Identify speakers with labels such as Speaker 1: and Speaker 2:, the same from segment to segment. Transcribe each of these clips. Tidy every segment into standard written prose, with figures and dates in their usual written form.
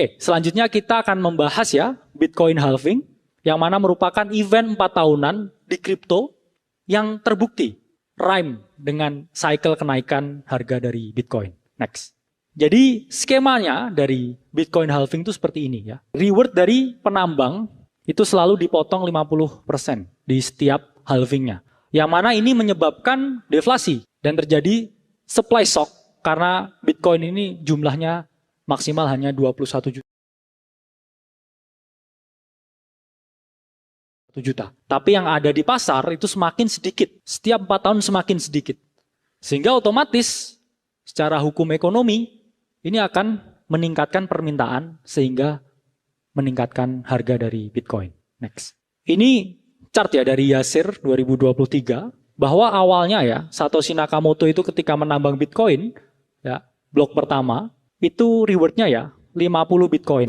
Speaker 1: Oke, selanjutnya kita akan membahas ya Bitcoin halving, yang mana merupakan event 4 tahunan di kripto yang terbukti rhyme dengan cycle kenaikan harga dari Bitcoin. Next. Jadi skemanya dari Bitcoin halving itu seperti ini ya. Reward dari penambang itu selalu dipotong 50% di setiap halvingnya. Yang mana ini menyebabkan deflasi dan terjadi supply shock karena Bitcoin ini jumlahnya maksimal hanya 21 juta. Tapi yang ada di pasar itu semakin sedikit. Setiap 4 tahun semakin sedikit. Sehingga otomatis secara hukum ekonomi ini akan meningkatkan permintaan sehingga meningkatkan harga dari Bitcoin. Next. Ini chart ya dari Yasir 2023 bahwa awalnya ya Satoshi Nakamoto itu ketika menambang Bitcoin ya blok pertama itu rewardnya ya 50 Bitcoin.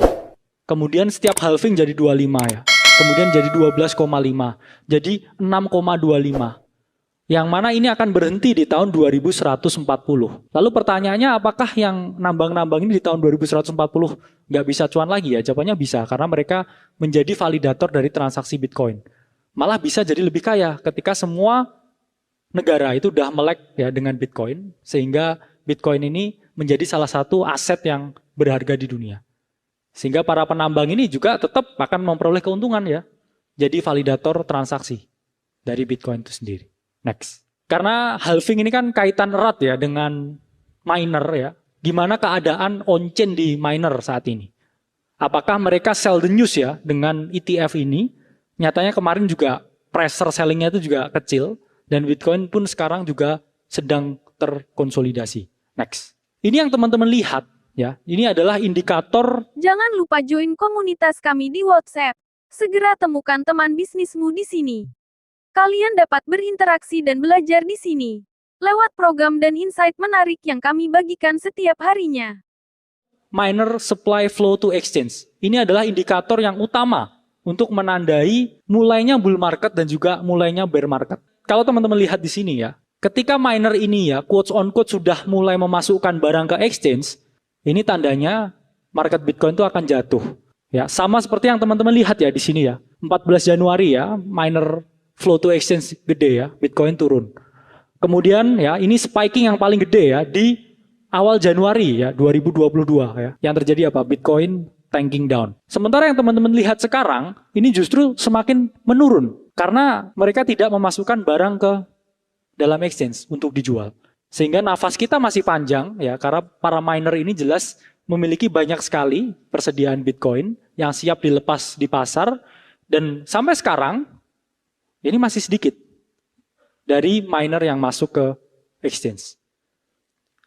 Speaker 1: Kemudian setiap halving jadi 25 ya. Kemudian jadi 12,5. Jadi 6,25. Yang mana ini akan berhenti di tahun 2140. Lalu pertanyaannya apakah yang nambang-nambang ini di tahun 2140 nggak bisa cuan lagi ya? Jawabannya bisa karena mereka menjadi validator dari transaksi Bitcoin. Malah bisa jadi lebih kaya ketika semua negara itu udah melek ya dengan Bitcoin. Sehingga Bitcoin ini menjadi salah satu aset yang berharga di dunia. Sehingga para penambang ini juga tetap akan memperoleh keuntungan ya. Jadi validator transaksi dari Bitcoin itu sendiri. Next. Karena halving ini kan kaitan erat ya dengan miner ya. Gimana keadaan on-chain di miner saat ini? Apakah mereka sell the news ya dengan ETF ini? Nyatanya kemarin juga pressure sellingnya itu juga kecil. Dan Bitcoin pun sekarang juga sedang terkonsolidasi. Next. Ini yang teman-teman lihat ya. Ini adalah indikator.
Speaker 2: Jangan lupa join komunitas kami di WhatsApp. Segera temukan teman bisnismu di sini. Kalian dapat berinteraksi dan belajar di sini lewat program dan insight menarik yang kami bagikan setiap harinya.
Speaker 1: Miner supply flow to exchange. Ini adalah indikator yang utama untuk menandai mulainya bull market dan juga mulainya bear market. Kalau teman-teman lihat di sini ya, ketika miner ini ya quotes on quote sudah mulai memasukkan barang ke exchange, ini tandanya market Bitcoin itu akan jatuh. Ya, sama seperti yang teman-teman lihat ya di sini ya. 14 Januari ya, miner flow to exchange gede ya, Bitcoin turun. Kemudian ya, ini spiking yang paling gede ya di awal Januari ya 2022 ya. Yang terjadi apa? Bitcoin tanking down. Sementara yang teman-teman lihat sekarang, ini justru semakin menurun karena mereka tidak memasukkan barang ke dalam exchange untuk dijual. Sehingga nafas kita masih panjang ya, karena para miner ini jelas memiliki banyak sekali persediaan Bitcoin yang siap dilepas di pasar dan sampai sekarang ini masih sedikit dari miner yang masuk ke exchange.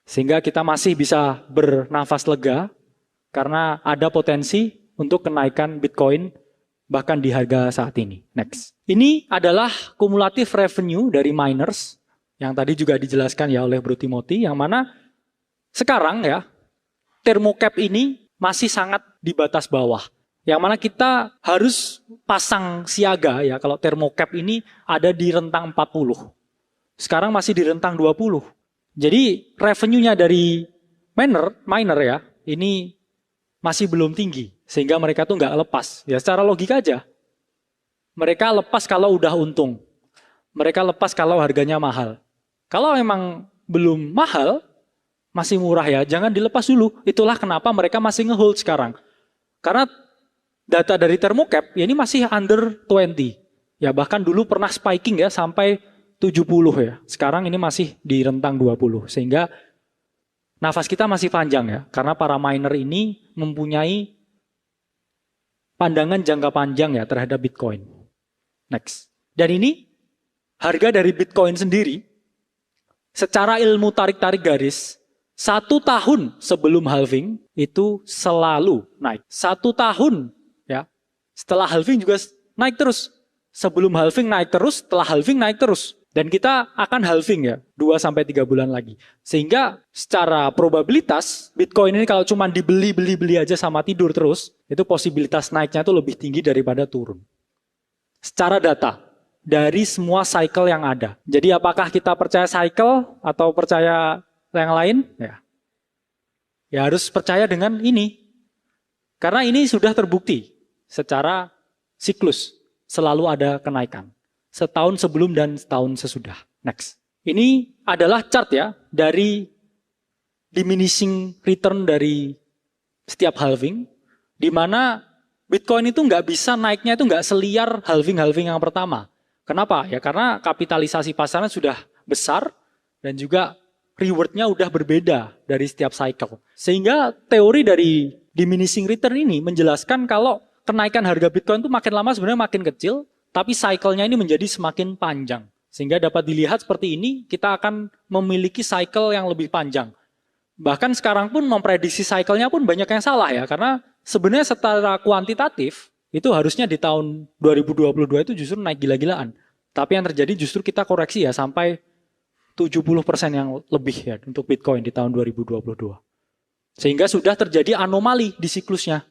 Speaker 1: Sehingga kita masih bisa bernafas lega karena ada potensi untuk kenaikan Bitcoin bahkan di harga saat ini. Next. Ini adalah kumulatif revenue dari miners yang tadi juga dijelaskan ya oleh Bro Timothy, yang mana sekarang ya thermocap ini masih sangat di batas bawah. Yang mana kita harus pasang siaga ya kalau thermocap ini ada di rentang 40. Sekarang masih di rentang 20. Jadi revenue-nya dari miner ya, ini masih belum tinggi. Sehingga mereka tuh nggak lepas. Ya secara logika aja. Mereka lepas kalau udah untung. Mereka lepas kalau harganya mahal. Kalau memang belum mahal, masih murah ya, jangan dilepas dulu. Itulah kenapa mereka masih nge-hold sekarang. Karena data dari thermocap ya ini masih under 20. Ya bahkan dulu pernah spiking ya sampai 70 ya. Sekarang ini masih di rentang 20. Sehingga nafas kita masih panjang ya. Karena para miner ini mempunyai pandangan jangka panjang ya terhadap Bitcoin. Next. Dan ini harga dari Bitcoin sendiri secara ilmu tarik-tarik garis 1 tahun sebelum halving itu selalu naik. 1 tahun ya. Setelah halving juga naik terus. Sebelum halving naik terus, setelah halving naik terus. Dan kita akan halving ya, 2-3 bulan lagi. Sehingga secara probabilitas Bitcoin ini kalau cuma dibeli aja sama tidur terus, itu posibilitas naiknya itu lebih tinggi daripada turun. Secara data dari semua cycle yang ada. Jadi apakah kita percaya cycle atau percaya yang lain? Ya harus percaya dengan ini. Karena ini sudah terbukti secara siklus selalu ada kenaikan. Setahun sebelum dan setahun sesudah. Next. Ini adalah chart ya dari diminishing return dari setiap halving, di mana Bitcoin itu nggak bisa naiknya itu nggak seliar halving yang pertama. Kenapa? Ya karena kapitalisasi pasarnya sudah besar dan juga rewardnya udah berbeda dari setiap cycle. Sehingga teori dari diminishing return ini menjelaskan kalau kenaikan harga Bitcoin itu makin lama sebenarnya makin kecil, tapi cycle-nya ini menjadi semakin panjang. Sehingga dapat dilihat seperti ini, kita akan memiliki cycle yang lebih panjang. Bahkan sekarang pun memprediksi cycle-nya pun banyak yang salah ya, karena sebenarnya secara kuantitatif, itu harusnya di tahun 2022 itu justru naik gila-gilaan. Tapi yang terjadi justru kita koreksi ya sampai 70% yang lebih ya untuk Bitcoin di tahun 2022. Sehingga sudah terjadi anomali di siklusnya.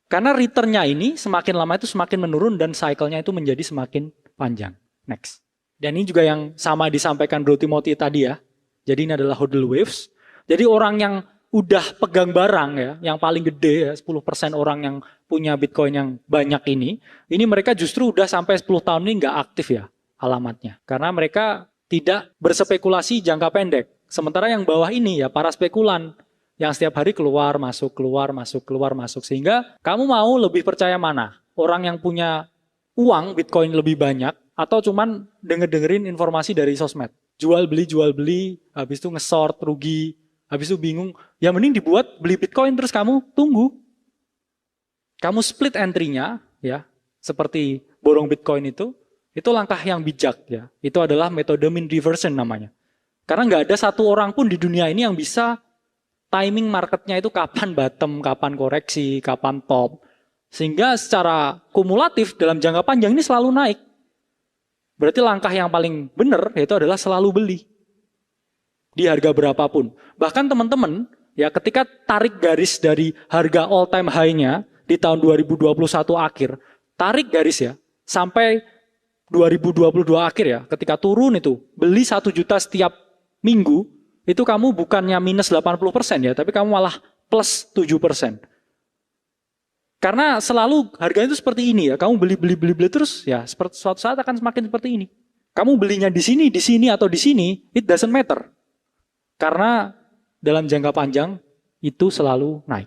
Speaker 1: Karena return-nya ini semakin lama itu semakin menurun dan cycle-nya itu menjadi semakin panjang. Next. Dan ini juga yang sama disampaikan Bro Timothy tadi ya. Jadi ini adalah hodl waves. Jadi orang yang udah pegang barang ya, yang paling gede ya, 10% orang yang punya Bitcoin yang banyak ini mereka justru udah sampai 10 tahun ini nggak aktif ya alamatnya. Karena mereka tidak berspekulasi jangka pendek. Sementara yang bawah ini ya para spekulan yang setiap hari keluar, masuk, keluar, masuk, keluar, masuk. Sehingga kamu mau lebih percaya mana? Orang yang punya uang Bitcoin lebih banyak atau cuman dengerin informasi dari sosmed? Jual beli, habis itu nge-short, rugi, habis itu bingung. Ya mending dibuat beli Bitcoin terus kamu tunggu. Kamu split entry-nya ya, seperti borong Bitcoin itu langkah yang bijak ya. Itu adalah metode mean reversion namanya. Karena nggak ada satu orang pun di dunia ini yang bisa timing marketnya itu kapan bottom, kapan koreksi, kapan top. Sehingga secara kumulatif dalam jangka panjang ini selalu naik. Berarti langkah yang paling benar yaitu adalah selalu beli. Di harga berapapun. Bahkan teman-teman, ya ketika tarik garis dari harga all time high-nya di tahun 2021 akhir, tarik garis ya, sampai 2022 akhir ya, ketika turun itu, beli 1 juta setiap minggu, itu kamu bukannya minus 80% ya, tapi kamu malah plus 7%. Karena selalu harganya itu seperti ini ya, kamu beli terus ya, suatu saat akan semakin seperti ini. Kamu belinya di sini atau di sini, it doesn't matter. Karena dalam jangka panjang itu selalu naik.